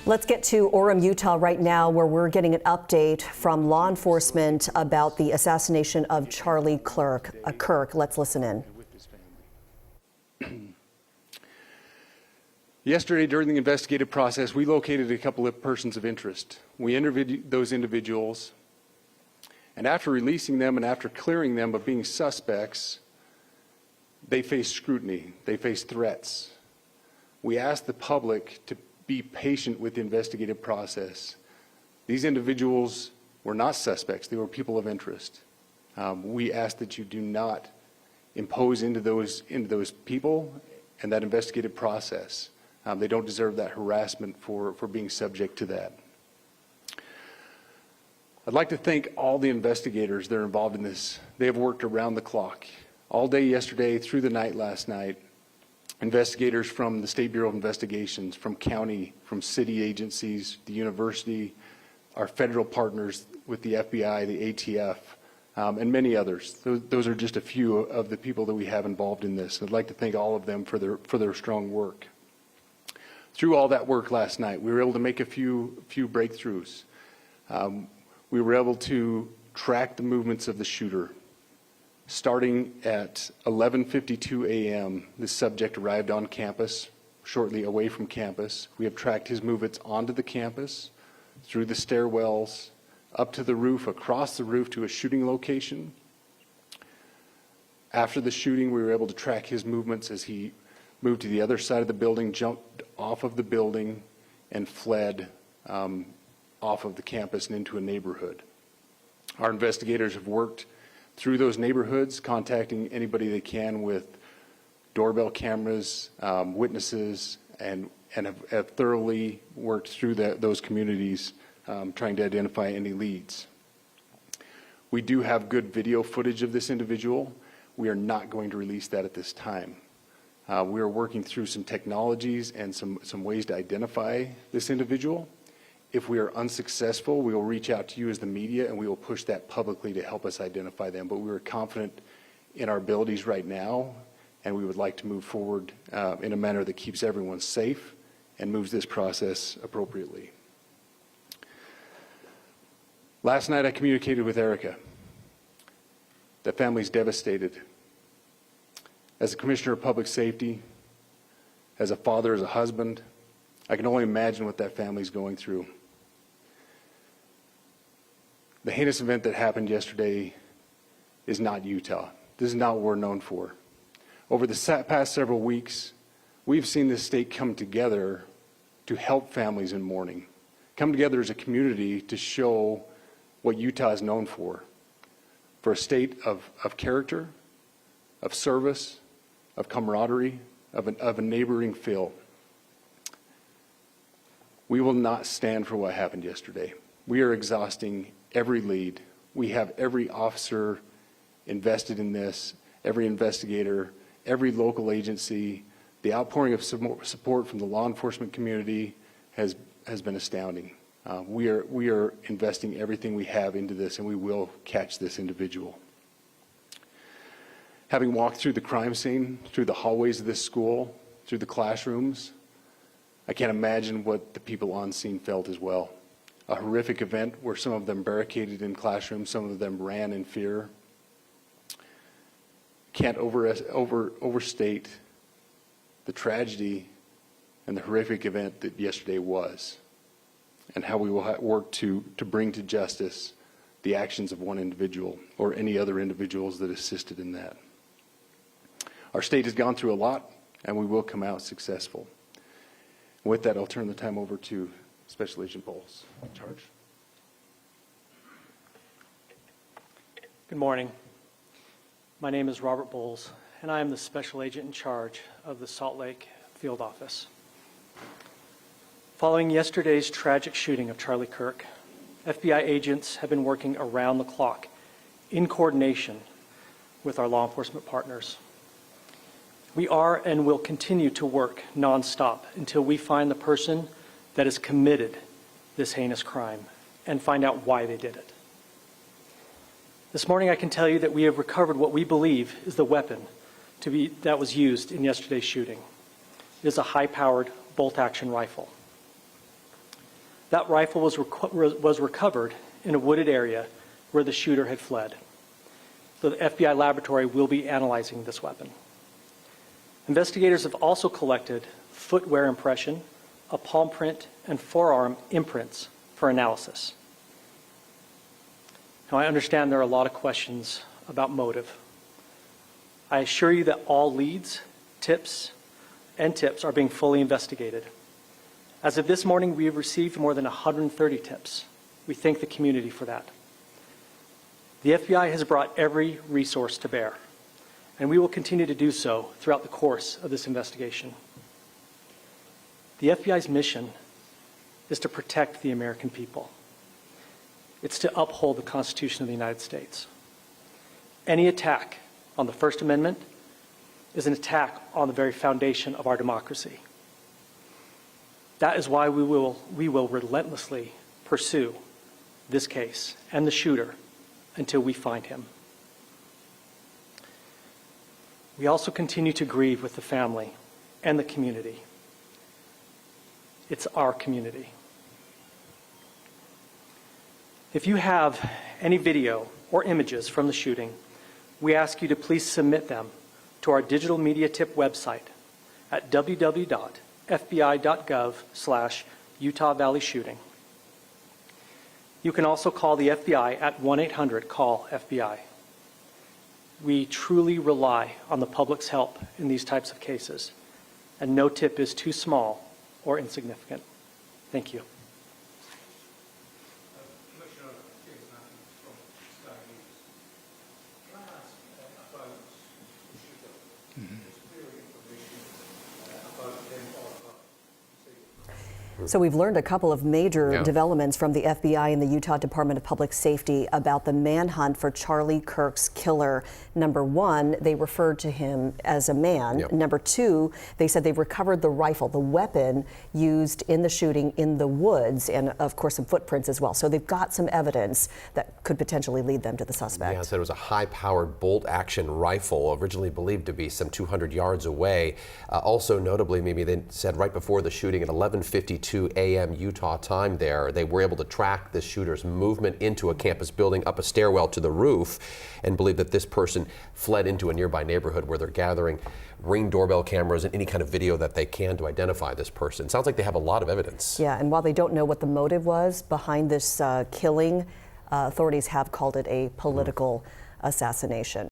Let's get to Orem, Utah right now, where we're getting an update from law enforcement about the assassination of Charlie Kirk. Let's listen in. Yesterday, during the investigative process, we located a couple of persons of interest. We interviewed those individuals, and after releasing them and after clearing them of being suspects, they faced scrutiny. They faced threats. We asked the public to be patient with the investigative process. These individuals were not suspects. They were people of interest. We ask that you do not impose into those people and that investigative process. They don't deserve that harassment for being subject to that. I'd like to thank all the investigators that are involved in this. They have worked around the clock. All day yesterday, through the night last night, investigators from the State Bureau of Investigations, from county, from city agencies, the university, our federal partners with the FBI, the ATF, and many others. Those are just a few of the people that we have involved in this. I'd like to thank all of them for their strong work. Through all that work last night, we were able to make a few breakthroughs. We were able to track the movements of the shooter. Starting at 11:52 a.m., this subject arrived on campus, shortly away from campus. We have tracked his movements onto the campus, through the stairwells, up to the roof, across the roof to a shooting location. After the shooting, we were able to track his movements as he moved to the other side of the building, jumped off of the building, and fled off of the campus and into a neighborhood. Our investigators have worked through those neighborhoods, contacting anybody they can with doorbell cameras, witnesses, and have thoroughly worked through those communities, trying to identify any leads. We do have good video footage of this individual. We are not going to release that at this time. We are working through some technologies and some ways to identify this individual. If we are unsuccessful, we will reach out to you as the media and we will push that publicly to help us identify them. But we are confident in our abilities right now, and we would like to move forward in a manner that keeps everyone safe and moves this process appropriately. Last night I communicated with Erica. The family's devastated. As a commissioner of public safety, as a father, as a husband, I can only imagine what that family's going through. The heinous event that happened yesterday is not Utah. This is not what we're known for. Over the past several weeks, we've seen this state come together to help families in mourning, come together as a community to show what Utah is known for a state of character, of service, of camaraderie, of a neighboring feel. We will not stand for what happened yesterday. We are exhausting every lead. We have every officer invested in this, every investigator, every local agency. The outpouring of support from the law enforcement community has been astounding. We are investing everything we have into this, and we will catch this individual. Having walked through the crime scene, through the hallways of this school, through the classrooms, I can't imagine what the people on scene felt as well. A horrific event where some of them barricaded in classrooms, some of them ran in fear. Can't overstate the tragedy and the horrific event that yesterday was, and how we will work to bring to justice the actions of one individual or any other individuals that assisted in that. Our state has gone through a lot, and we will come out successful. With that, I'll turn the time over to Special Agent Bowles in charge. Good morning. My name is Robert Bowles, and I am the Special Agent in charge of the Salt Lake Field Office. Following yesterday's tragic shooting of Charlie Kirk, FBI agents have been working around the clock in coordination with our law enforcement partners. We are and will continue to work nonstop until we find the person that has committed this heinous crime and find out why they did it. This morning I can tell you that we have recovered what we believe is the weapon that was used in yesterday's shooting. It is a high-powered bolt-action rifle. That rifle was recovered in a wooded area where the shooter had fled. So the FBI laboratory will be analyzing this weapon. Investigators have also collected footwear impression, a palm print, and forearm imprints for analysis. Now, I understand there are a lot of questions about motive. I assure you that all leads, tips are being fully investigated. As of this morning, we have received more than 130 tips. We thank the community for that. The FBI has brought every resource to bear, and we will continue to do so throughout the course of this investigation. The FBI's mission is to protect the American people. It's to uphold the Constitution of the United States. Any attack on the First Amendment is an attack on the very foundation of our democracy. That is why we will relentlessly pursue this case and the shooter until we find him. We also continue to grieve with the family and the community. It's our community. If you have any video or images from the shooting, we ask you to please submit them to our digital media tip website at www.fbi.gov/Utah Valley Shooting. You can also call the FBI at 1-800-CALL-FBI. We truly rely on the public's help in these types of cases, and no tip is too small or insignificant. Thank you. Commissioner James Matthews from Sky News. Can I ask about the shooter? There's clearly information about him or her. So we've learned a couple of major developments from the FBI and the Utah Department of Public Safety about the manhunt for Charlie Kirk's killer. Number one, they referred to him as a man. Number two, they said they've recovered the rifle, the weapon used in the shooting in the woods, and of course some footprints as well. So they've got some evidence that could potentially lead them to the suspect. Yeah, said it was a high-powered bolt-action rifle, originally believed to be some 200 yards away. Also notably, maybe they said right before the shooting at 11:52 a.m. Utah time there, they were able to track the shooter's movement into a campus building, up a stairwell to the roof, and believe that this person fled into a nearby neighborhood where they're gathering Ring doorbell cameras and any kind of video that they can to identify this person. Sounds like they have a lot of evidence. Yeah, and while they don't know what the motive was behind this killing, authorities have called it a political assassination.